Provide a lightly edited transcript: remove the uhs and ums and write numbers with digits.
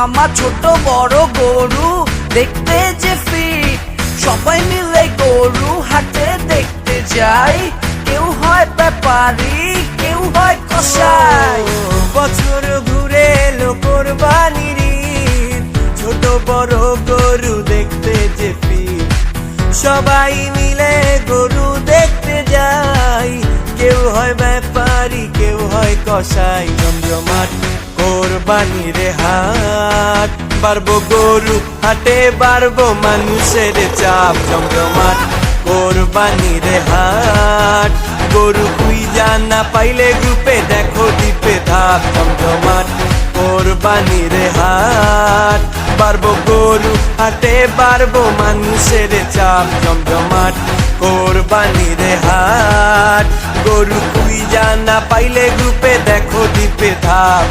মামা ছোট বড় গরু দেখতে যে ফিট, সবাই মিলে গরু হাটে দেখতে যাই। কেউ হয় ব্যাপারী, কেউ হয় কসাই। বছর ঘুরে এলো কোরবানির ঈদ, ছোট বড় গরু দেখতে যে ফিট, সবাই মিলে গরু দেখতে যাই। কেউ হয় ব্যাপারী, কেউ হয় কসাই। জমজমাট কোরবানির হাট, বাড়বো গরু হাটে বাড়বো মানুষের চাপ। জমজমাট কোরবানির হাট, গরু খুঁজা না পাইলে গ্রুপে দেখো দ্বীপে ধাপ। জমজমাট কোরবানির হাট, বাড়বো গরু হাটে বাড়বো মানুষের চাপ। জমজমাট কোরবানির হাট, গরু খুঁজা না পাইলে গ্রুপে দেখো দ্বীপে ধাপ।